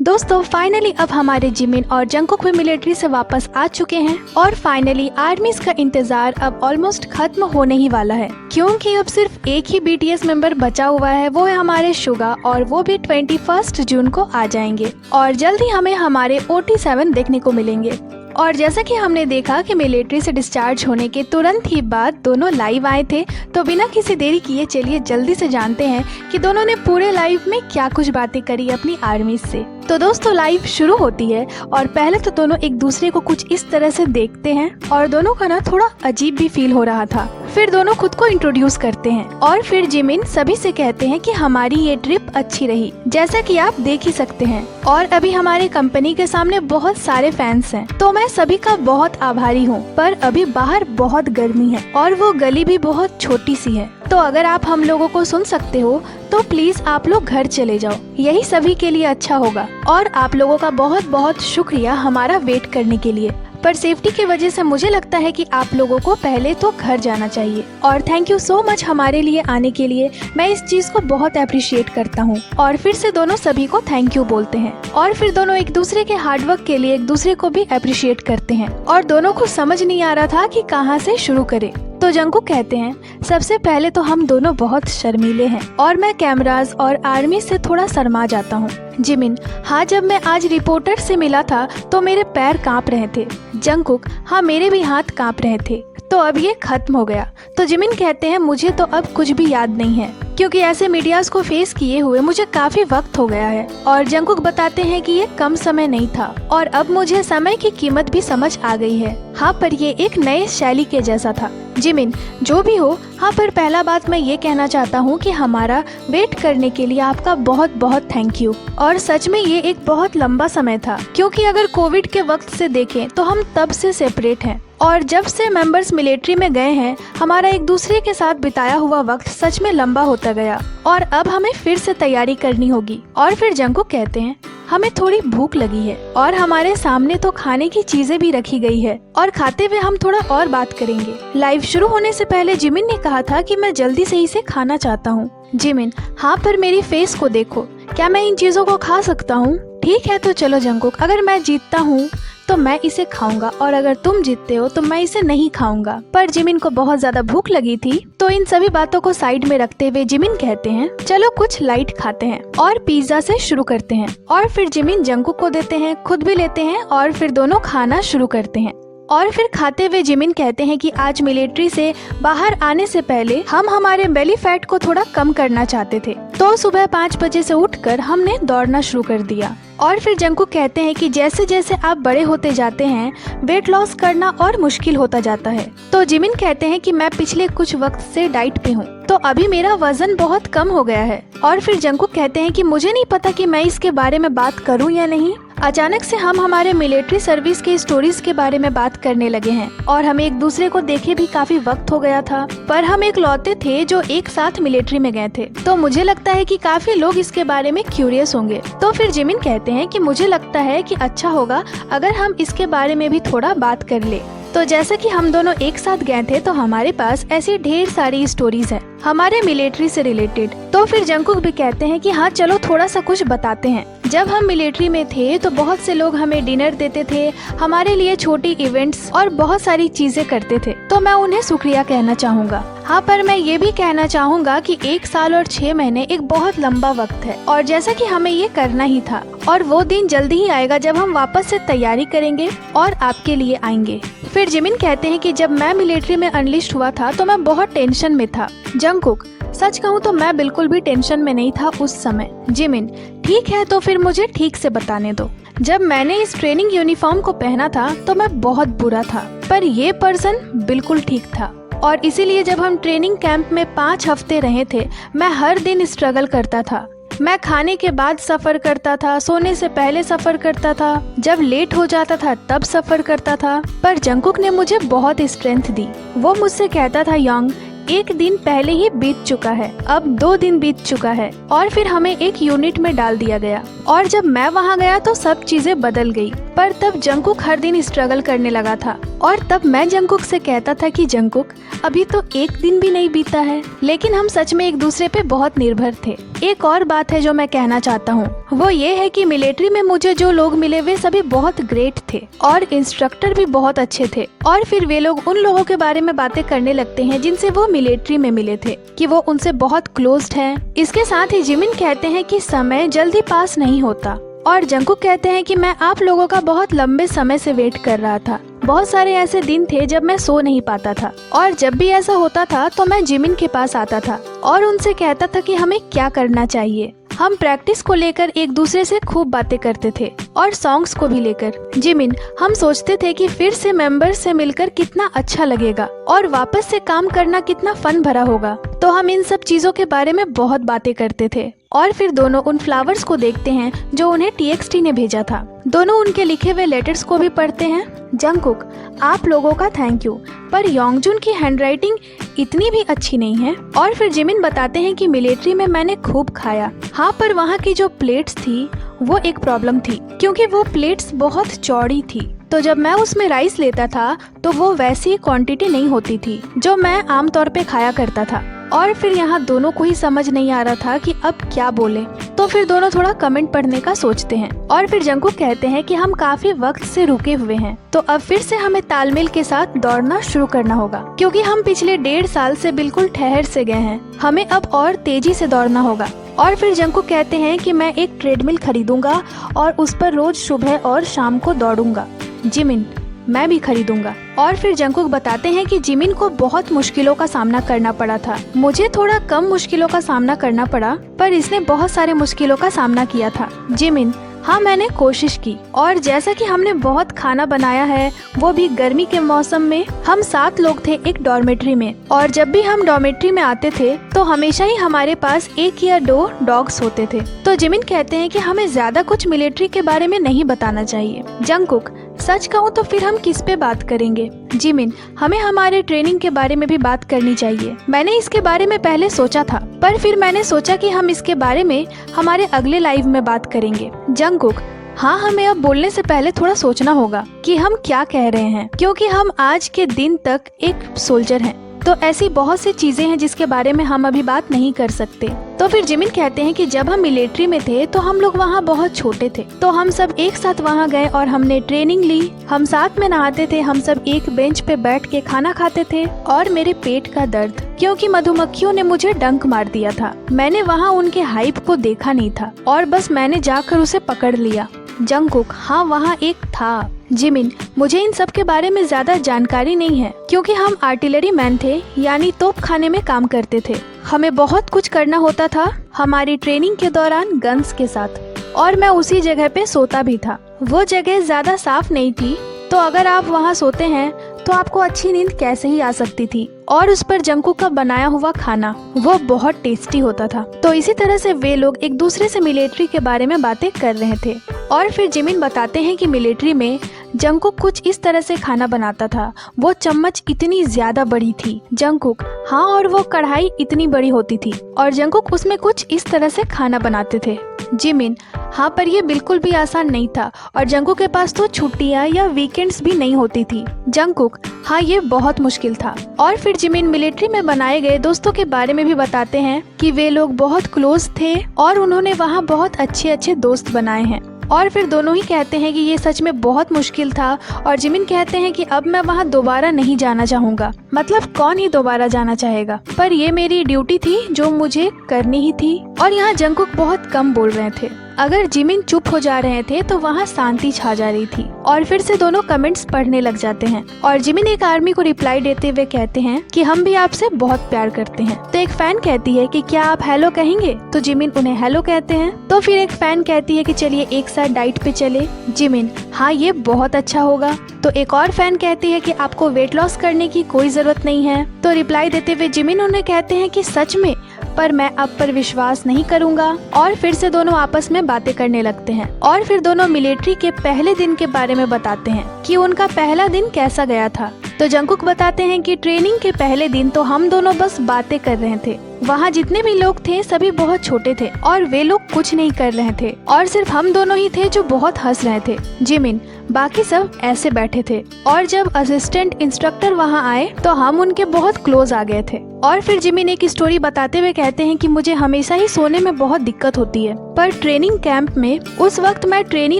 दोस्तों फाइनली अब हमारे जिमिन और जंगकुक भी मिलिट्री से वापस आ चुके हैं और फाइनली आर्मीज का इंतजार अब ऑलमोस्ट खत्म होने ही वाला है, क्योंकि अब सिर्फ एक ही बीटीएस मेंबर बचा हुआ है, वो है हमारे सुगा, और वो भी 21 जून को आ जाएंगे और जल्द ही हमें हमारे OT7 देखने को मिलेंगे। और जैसा कि हमने देखा कि मिलिट्री से डिस्चार्ज होने के तुरंत ही बाद दोनों लाइव आए थे, तो बिना किसी देरी किए चलिए जल्दी से जानते हैं कि दोनों ने पूरे लाइव में क्या कुछ बातें करी अपनी आर्मी से। तो दोस्तों लाइव शुरू होती है और पहले तो दोनों एक दूसरे को कुछ इस तरह से देखते हैं और दोनों का ना थोड़ा अजीब भी फील हो रहा था। फिर दोनों खुद को इंट्रोड्यूस करते हैं और फिर जिमिन सभी से कहते हैं कि हमारी ये ट्रिप अच्छी रही, जैसा कि आप देख ही सकते हैं, और अभी हमारे कंपनी के सामने बहुत सारे फैंस हैं, तो मैं सभी का बहुत आभारी हूँ। पर अभी बाहर बहुत गर्मी है और वो गली भी बहुत छोटी सी है, तो अगर आप हम लोगों को सुन सकते हो तो प्लीज आप लोग घर चले जाओ, यही सभी के लिए अच्छा होगा। और आप लोगों का बहुत बहुत शुक्रिया हमारा वेट करने के लिए, पर सेफ्टी की वजह से मुझे लगता है कि आप लोगों को पहले तो घर जाना चाहिए। और थैंक यू सो मच हमारे लिए आने के लिए, मैं इस चीज को बहुत अप्रिशिएट करता हूँ। और फिर से दोनों सभी को थैंक यू बोलते हैं और फिर दोनों एक दूसरे के हार्डवर्क के लिए एक दूसरे को भी अप्रिशिएट करते हैं और दोनों को समझ नहीं आ रहा था कि कहाँ से शुरू करें। तो जंगकुक कहते हैं सबसे पहले तो हम दोनों बहुत शर्मीले हैं और मैं कैमरास और आर्मी से थोड़ा शर्मा जाता हूँ। जिमिन हाँ, जब मैं आज रिपोर्टर से मिला था तो मेरे पैर कांप रहे थे। जंगकुक हाँ, मेरे भी हाथ कांप रहे थे, तो अब ये खत्म हो गया। तो जिमिन कहते हैं मुझे तो अब कुछ भी याद नहीं है, क्योंकि ऐसे मीडियाज को फेस किए हुए मुझे काफी वक्त हो गया है। और जंगकुक बताते हैं कि ये कम समय नहीं था और अब मुझे समय की कीमत भी समझ आ गई है। हाँ, पर ये एक नए शैली के जैसा था। जिमिन जो भी हो, हाँ, पर पहला बात मैं ये कहना चाहता हूँ कि हमारा वेट करने के लिए आपका बहुत बहुत थैंक यू। और सच में ये एक बहुत लंबा समय था, क्योंकि अगर कोविड के वक्त से देखें तो हम तब से सेपरेट हैं और जब से मेंबर्स मिलिट्री में गए हैं हमारा एक दूसरे के साथ बिताया हुआ वक्त सच में लंबा होता गया और अब हमें फिर से तैयारी करनी होगी। और फिर जंगकुक कहते हैं हमें थोड़ी भूख लगी है और हमारे सामने तो खाने की चीजें भी रखी गई है और खाते हुए हम थोड़ा और बात करेंगे। लाइव शुरू होने से पहले जिमिन ने कहा था कि मैं जल्दी से इसे खाना चाहता हूँ। जिमिन हाँ, पर मेरी फेस को देखो, क्या मैं इन चीजों को खा सकता हूँ? ठीक है तो चलो जंगकुक, अगर मैं जीतता हूँ तो मैं इसे खाऊंगा और अगर तुम जीतते हो तो मैं इसे नहीं खाऊंगा। पर जिमिन को बहुत ज्यादा भूख लगी थी, तो इन सभी बातों को साइड में रखते हुए जिमिन कहते हैं चलो कुछ लाइट खाते हैं और पिज्जा से शुरू करते हैं। और फिर जिमिन जंगकुक को देते हैं, खुद भी लेते हैं और फिर दोनों खाना शुरू करते हैं। और फिर खाते हुए जिमिन कहते हैं कि आज मिलिट्री से बाहर आने से पहले हम हमारे बेली फैट को थोड़ा कम करना चाहते थे, तो सुबह 5 बजे से उठकर हमने दौड़ना शुरू कर दिया। और फिर जंगकुक कहते हैं कि जैसे जैसे आप बड़े होते जाते हैं वेट लॉस करना और मुश्किल होता जाता है। तो जिमिन कहते हैं कि मैं पिछले कुछ वक्त से डाइट पे हूँ, तो अभी मेरा वजन बहुत कम हो गया है। और फिर जंगकुक कहते हैं कि मुझे नहीं पता कि मैं इसके बारे में बात करूँ या नहीं। अचानक से हम हमारे मिलिट्री सर्विस के स्टोरीज के बारे में बात करने लगे हैं और हमें एक दूसरे को देखे भी काफी वक्त हो गया था, पर हम एक लौते थे जो एक साथ मिलिट्री में गए थे, तो मुझे लगता है कि काफी लोग इसके बारे में क्यूरियस होंगे। तो फिर जिमिन कहते हैं कि मुझे लगता है कि अच्छा होगा अगर हम इसके बारे में भी थोड़ा बात कर ले। तो जैसा कि हम दोनों एक साथ गए थे तो हमारे पास ऐसी ढेर सारी स्टोरीज है हमारे मिलिट्री से रिलेटेड। तो फिर जंगकुक भी कहते हैं कि हाँ चलो थोड़ा सा कुछ बताते हैं। जब हम मिलिट्री में थे तो बहुत से लोग हमें डिनर देते थे, हमारे लिए छोटी इवेंट्स और बहुत सारी चीजें करते थे, तो मैं उन्हें शुक्रिया कहना चाहूँगा। हाँ, पर मैं ये भी कहना चाहूँगा कि 1 साल और 6 महीने एक बहुत लंबा वक्त है और जैसा कि हमें ये करना ही था और वो दिन जल्दी ही आएगा जब हम वापस से तैयारी करेंगे और आपके लिए आएंगे। फिर जिमिन कहते हैं कि जब मैं मिलिट्री में अनलिस्ट हुआ था तो मैं बहुत टेंशन में था। जंगकुक सच कहूँ तो मैं बिल्कुल भी टेंशन में नहीं था उस समय। जिमिन ठीक है, तो फिर मुझे ठीक से बताने दो। जब मैंने इस ट्रेनिंग यूनिफॉर्म को पहना था तो मैं बहुत बुरा था, पर ये पर्सन बिल्कुल ठीक था और इसीलिए जब हम ट्रेनिंग कैंप में 5 हफ्ते रहे थे मैं हर दिन स्ट्रगल करता था। मैं खाने के बाद सफर करता था, सोने से पहले सफर करता था, जब लेट हो जाता था तब सफर करता था, पर जंगकुक ने मुझे बहुत स्ट्रेंथ दी। वो मुझसे कहता था यंग, 1 दिन पहले ही बीत चुका है, अब 2 दिन बीत चुका है। और फिर हमें एक यूनिट में डाल दिया गया और जब मैं वहाँ गया तो सब चीजें बदल गई। पर तब जंगकुक हर दिन स्ट्रगल करने लगा था और तब मैं जंगकुक से कहता था कि जंगकुक अभी तो 1 दिन भी नहीं बीता है, लेकिन हम सच में एक दूसरे पे बहुत निर्भर थे। एक और बात है जो मैं कहना चाहता हूँ, वो ये है कि मिलिट्री में मुझे जो लोग मिले वे सभी बहुत ग्रेट थे और इंस्ट्रक्टर भी बहुत अच्छे थे। और फिर वे लोग उन लोगों के बारे में बातें करने लगते हैं जिनसे वो मिलिट्री में मिले थे, कि वो उनसे बहुत क्लोज्ड हैं। इसके साथ ही जिमिन कहते हैं कि समय जल्दी पास नहीं होता, और जंगकुक कहते हैं कि मैं आप लोगों का बहुत लंबे समय से वेट कर रहा था। बहुत सारे ऐसे दिन थे जब मैं सो नहीं पाता था, और जब भी ऐसा होता था तो मैं जिमिन के पास आता था और उनसे कहता था कि हमें क्या करना चाहिए। हम प्रैक्टिस को लेकर एक दूसरे से खूब बातें करते थे और सॉन्ग्स को भी लेकर। जिमिन, हम सोचते थे कि फिर से मेंबर्स से मिलकर कितना अच्छा लगेगा और वापस से काम करना कितना फन भरा होगा। तो हम इन सब चीजों के बारे में बहुत बातें करते थे। और फिर दोनों उन फ्लावर्स को देखते हैं जो उन्हें TXT ने भेजा था। दोनों उनके लिखे हुए लेटर्स को भी पढ़ते हैं। जंगकुक, आप लोगों का थैंक यू, पर योंगजुन की हैंडराइटिंग इतनी भी अच्छी नहीं है। और फिर जिमिन बताते हैं कि मिलिट्री में मैंने खूब खाया। हाँ, पर वहाँ की जो प्लेट्स थी वो एक प्रॉब्लम थी, क्योंकि वो प्लेट्स बहुत चौड़ी थी। तो जब मैं उसमें राइस लेता था तो वो वैसी क्वांटिटी नहीं होती थी जो मैं आमतौर पे खाया करता था। और फिर यहाँ दोनों को ही समझ नहीं आ रहा था कि अब क्या बोले। तो फिर दोनों थोड़ा कमेंट पढ़ने का सोचते हैं। और फिर जंगकुक कहते हैं कि हम काफी वक्त से रुके हुए हैं, तो अब फिर से हमें तालमेल के साथ दौड़ना शुरू करना होगा, क्योंकि हम पिछले 1.5 साल से बिल्कुल ठहर से गए हैं। हमें अब और तेजी से दौड़ना होगा। और फिर जंगकुक कहते हैं कि मैं एक ट्रेडमिल खरीदूंगा और उस पर रोज सुबह और शाम को दौड़ूंगा। जिमिन, मैं भी खरीदूंगा। और फिर जंगकुक बताते हैं कि जिमिन को बहुत मुश्किलों का सामना करना पड़ा था। मुझे थोड़ा कम मुश्किलों का सामना करना पड़ा, पर इसने बहुत सारे मुश्किलों का सामना किया था। जिमिन, हाँ, मैंने कोशिश की, और जैसा कि हमने बहुत खाना बनाया है, वो भी गर्मी के मौसम में। हम 7 लोग थे एक डॉर्मेट्री में, और जब भी हम डॉर्मेट्री में आते थे तो हमेशा ही हमारे पास 1 या 2 डॉग्स होते थे। तो जिमिन कहते हैं कि हमें ज्यादा कुछ मिलिट्री के बारे में नहीं बताना चाहिए। जंगकुक, सच कहूँ तो फिर हम किस पे बात करेंगे? जिमिन, हमें हमारे ट्रेनिंग के बारे में भी बात करनी चाहिए। मैंने इसके बारे में पहले सोचा था, पर फिर मैंने सोचा कि हम इसके बारे में हमारे अगले लाइव में बात करेंगे। जंगकुक, हाँ, हमें अब बोलने से पहले थोड़ा सोचना होगा कि हम क्या कह रहे हैं, क्योंकि हम आज के दिन तक एक सोल्जर हैं। तो ऐसी बहुत सी चीजें हैं जिसके बारे में हम अभी बात नहीं कर सकते। तो फिर जिमिन कहते हैं कि जब हम मिलिट्री में थे तो हम लोग वहाँ बहुत छोटे थे, तो हम सब एक साथ वहाँ गए और हमने ट्रेनिंग ली। हम साथ में नहाते थे, हम सब एक बेंच पे बैठ के खाना खाते थे। और मेरे पेट का दर्द, क्योंकि मधुमक्खियों ने मुझे डंक मार दिया था। मैंने वहाँ उनके हाइप को देखा नहीं था और बस मैंने जाकर उसे पकड़ लिया। जंगकुक, हाँ, वहाँ एक था। जिमिन, मुझे इन सब के बारे में ज्यादा जानकारी नहीं है, क्योंकि हम आर्टिलरी मैन थे, यानी तोप खाने में काम करते थे। हमें बहुत कुछ करना होता था हमारी ट्रेनिंग के दौरान गन्स के साथ, और मैं उसी जगह पे सोता भी था। वो जगह ज्यादा साफ नहीं थी, तो अगर आप वहाँ सोते हैं तो आपको अच्छी नींद कैसे ही आ सकती थी। और उस पर जंगकुक का बनाया हुआ खाना वो बहुत टेस्टी होता था। तो इसी तरह से वे लोग एक दूसरे से मिलिट्री के बारे में बातें कर रहे थे। और फिर जिमिन बताते हैं कि मिलिट्री में जंगकुक कुछ इस तरह से खाना बनाता था। वो चम्मच इतनी ज्यादा बड़ी थी। जंगकुक, हाँ, और वो कढ़ाई इतनी बड़ी होती थी, और जंगकुक उसमें कुछ इस तरह से खाना बनाते थे। जिमिन, हाँ, पर ये बिल्कुल भी आसान नहीं था, और जंगकुक के पास तो छुट्टियाँ या वीकेंड्स भी नहीं होती थी। जंगकुक, हाँ, ये बहुत मुश्किल था। और फिर जिमिन मिलिट्री में बनाए गए दोस्तों के बारे में भी बताते हैं कि वे लोग बहुत क्लोज थे और उन्होंने वहाँ बहुत अच्छे अच्छे दोस्त बनाए हैं। और फिर दोनों ही कहते हैं कि ये सच में बहुत मुश्किल था, और जिमिन कहते हैं कि अब मैं वहाँ दोबारा नहीं जाना चाहूँगा। मतलब कौन ही दोबारा जाना चाहेगा, पर ये मेरी ड्यूटी थी जो मुझे करनी ही थी। और यहाँ जंगकुक बहुत कम बोल रहे थे। अगर जिमिन चुप हो जा रहे थे तो वहाँ शांति छा जा रही थी। और फिर से दोनों कमेंट्स पढ़ने लग जाते हैं, और जिमिन एक आर्मी को रिप्लाई देते हुए कहते हैं कि हम भी आपसे बहुत प्यार करते हैं। तो एक फैन कहती है कि क्या आप हेलो कहेंगे, तो जिमिन उन्हें हेलो कहते हैं। तो फिर एक फैन कहती है कि चलिए एक साथ डाइट पे चले। जिमिन, हाँ, ये बहुत अच्छा होगा। तो एक और फैन कहती है कि आपको वेट लॉस करने की कोई जरूरत नहीं है। तो रिप्लाई देते हुए जिमिन उन्हें कहते हैं कि सच में, पर मैं अब पर विश्वास नहीं करूंगा। और फिर से दोनों आपस में बातें करने लगते हैं। और फिर दोनों मिलिट्री के पहले दिन के बारे में बताते हैं कि उनका पहला दिन कैसा गया था। तो जंगकुक बताते हैं कि ट्रेनिंग के पहले दिन तो हम दोनों बस बातें कर रहे थे। वहाँ जितने भी लोग थे सभी बहुत छोटे थे, और वे लोग कुछ नहीं कर रहे थे, और सिर्फ हम दोनों ही थे जो बहुत हंस रहे थे। जिमिन, बाकी सब ऐसे बैठे थे और जब असिस्टेंट इंस्ट्रक्टर वहाँ आए तो हम उनके बहुत क्लोज आ गए थे। और फिर जिमिन एक स्टोरी बताते हुए कहते हैं कि मुझे हमेशा ही सोने में बहुत दिक्कत होती है, पर ट्रेनिंग कैंप में उस वक्त मैं ट्रेनी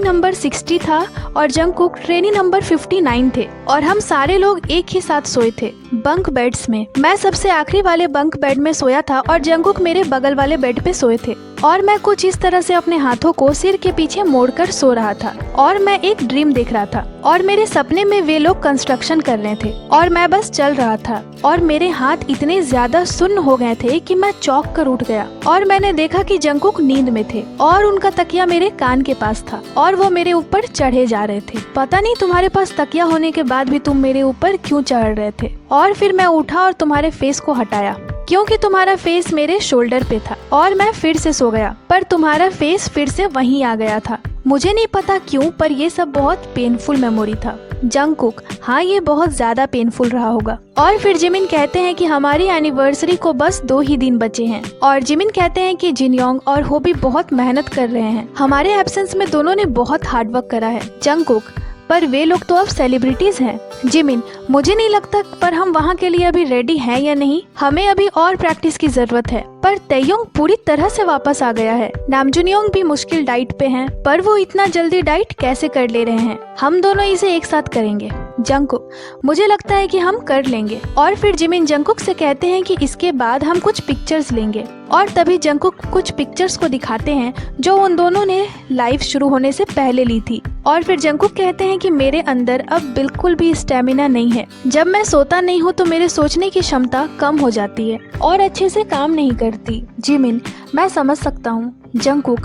नंबर 60 था और जंगकुक ट्रेनी नंबर 59 थे और हम सारे लोग एक ही साथ सोए थे बंक बेड्स में। मैं सबसे आखिरी वाले बंक बेड में सोया था और जंगकुक मेरे बगल वाले बेड पे सोए थे और मैं कुछ इस तरह से अपने हाथों को सिर के पीछे मोड़कर सो रहा था और मैं एक ड्रीम देख रहा था और मेरे सपने में वे लोग कंस्ट्रक्शन कर रहे थे और मैं बस चल रहा था और मेरे हाथ इतने ज्यादा सुन्न हो गए थे कि मैं चौंक कर उठ गया और मैंने देखा कि जंगकुक नींद में थे और उनका तकिया मेरे कान के पास था और वो मेरे ऊपर चढ़े जा रहे थे। पता नहीं तुम्हारे पास तकिया होने के बाद भी तुम मेरे ऊपर क्यों चढ़ रहे थे। और फिर मैं उठा और तुम्हारे फेस को हटाया क्योंकि तुम्हारा फेस मेरे शोल्डर पे था और मैं फिर से सो गया, पर तुम्हारा फेस फिर से वहीं आ गया था। मुझे नहीं पता क्यों, पर ये सब बहुत पेनफुल मेमोरी था। जंगकुक, हाँ ये बहुत ज्यादा पेनफुल रहा होगा। और फिर जिमिन कहते हैं कि हमारी एनिवर्सरी को बस 2 ही दिन बचे हैं और जिमिन कहते हैं कि जिनयोंग और होबी बहुत मेहनत कर रहे हैं। हमारे एब्सेंस में दोनों ने बहुत हार्डवर्क करा है। जंगकुक, पर वे लोग तो अब सेलिब्रिटीज हैं। जिमिन, मुझे नहीं लगता, पर हम वहाँ के लिए अभी रेडी हैं या नहीं। हमें अभी और प्रैक्टिस की जरूरत है। पर तैयोंग पूरी तरह से वापस आ गया है। नामजुनियोंग भी मुश्किल डाइट पे हैं, पर वो इतना जल्दी डाइट कैसे कर ले रहे हैं। हम दोनों इसे एक साथ करेंगे। जंगकुक, मुझे लगता है कि हम कर लेंगे। और फिर जिमिन जंगकुक से कहते हैं कि इसके बाद हम कुछ पिक्चर्स लेंगे और तभी जंगकुक कुछ पिक्चर्स को दिखाते हैं जो उन दोनों ने लाइव शुरू होने से पहले ली थी। और फिर जंगकुक कहते हैं कि मेरे अंदर अब बिल्कुल भी स्टेमिना नहीं है। जब मैं सोता नहीं हूँ तो मेरे सोचने की क्षमता कम हो जाती है और अच्छे से काम नहीं करती। जिमिन, मैं समझ सकता हूँ। जंगकुक,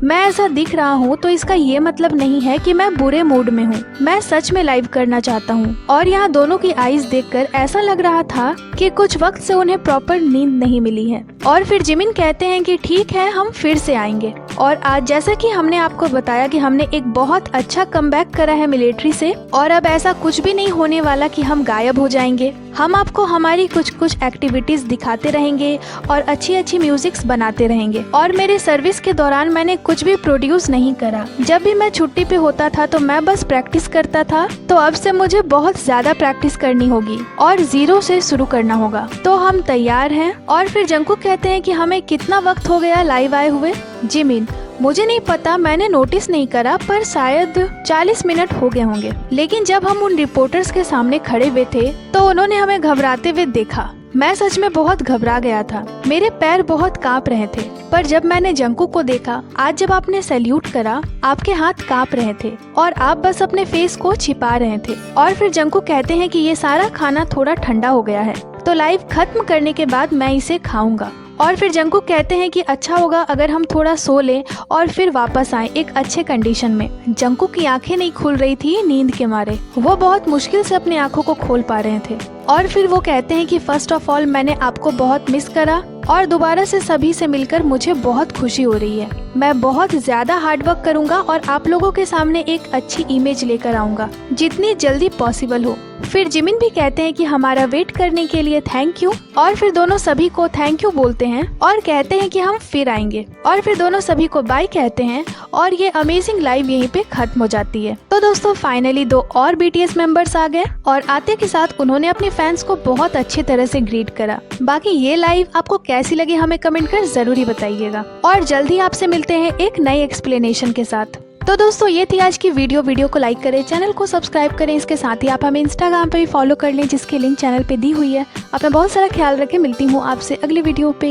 मैं ऐसा दिख रहा हूँ तो इसका ये मतलब नहीं है कि मैं बुरे मूड में हूँ। मैं सच में लाइव करना चाहता हूँ। और यहाँ दोनों की आईज देखकर ऐसा लग रहा था कि कुछ वक्त से उन्हें प्रॉपर नींद नहीं मिली है। और फिर जिमिन कहते हैं कि ठीक है, हम फिर से आएंगे। और आज जैसा कि हमने आपको बताया कि हमने एक बहुत अच्छा कमबैक करा है मिलिट्री से और अब ऐसा कुछ भी नहीं होने वाला कि हम गायब हो जाएंगे। हम आपको हमारी कुछ एक्टिविटीज दिखाते रहेंगे और अच्छी म्यूजिक्स बनाते रहेंगे। और मेरे सर्विस के दौरान मैंने कुछ भी प्रोड्यूस नहीं करा। जब भी मैं छुट्टी पे होता था तो मैं बस प्रैक्टिस करता था। तो अब से मुझे बहुत ज्यादा प्रैक्टिस करनी होगी और 0 से शुरू करना होगा। तो हम तैयार हैं। और फिर जंगकुक कहते हैं कि हमें कितना वक्त हो गया लाइव आए हुए। जिमिन, मुझे नहीं पता, मैंने नोटिस नहीं करा, पर शायद 40 मिनट हो गए होंगे। लेकिन जब हम उन रिपोर्टर्स के सामने खड़े हुए थे तो उन्होंने हमें घबराते हुए देखा। मैं सच में बहुत घबरा गया था। मेरे पैर बहुत कांप रहे थे। पर जब मैंने जंगकुक को देखा, आज जब आपने सैल्यूट करा, आपके हाथ कांप रहे थे और आप बस अपने फेस को छिपा रहे थे। और फिर जंगकुक कहते हैं कि ये सारा खाना थोड़ा ठंडा हो गया है, तो लाइव खत्म करने के बाद मैं इसे खाऊंगा। और फिर जंगकुक कहते हैं कि अच्छा होगा अगर हम थोड़ा सो लें और फिर वापस आएं एक अच्छे कंडीशन में। जंगकुक की आंखें नहीं खुल रही थी नींद के मारे। वो बहुत मुश्किल से अपनी आंखों को खोल पा रहे थे। और फिर वो कहते हैं कि फर्स्ट ऑफ ऑल मैंने आपको बहुत मिस करा और दोबारा से सभी से मिलकर मुझे बहुत खुशी हो रही है। मैं बहुत ज्यादा हार्डवर्क करूंगा और आप लोगों के सामने एक अच्छी इमेज लेकर आऊंगा जितनी जल्दी पॉसिबल हो। फिर जिमिन भी कहते हैं कि हमारा वेट करने के लिए थैंक यू। और फिर दोनों सभी को थैंक यू बोलते हैं और कहते हैं कि हम फिर आएंगे। और फिर दोनों सभी को बाय कहते हैं और ये अमेजिंग लाइव यहीं पे खत्म हो जाती है। तो दोस्तों फाइनली 2 और BTS मेंबर्स आ गए और आते के साथ उन्होंने अपने फैंस को बहुत अच्छी तरह से ग्रीट करा। बाकी ये लाइव आपको कैसी लगी हमें कमेंट कर जरूर बताइएगा और जल्द ही आपसे मिलते हैं एक नई एक्सप्लेनेशन के साथ। तो दोस्तों ये थी आज की वीडियो को लाइक करें, चैनल को सब्सक्राइब करें। इसके साथ ही आप हमें इंस्टाग्राम पे भी फॉलो कर लें जिसकी लिंक चैनल पे दी हुई है। अपना बहुत सारा ख्याल रखें। मिलती हूँ आपसे अगली वीडियो पे।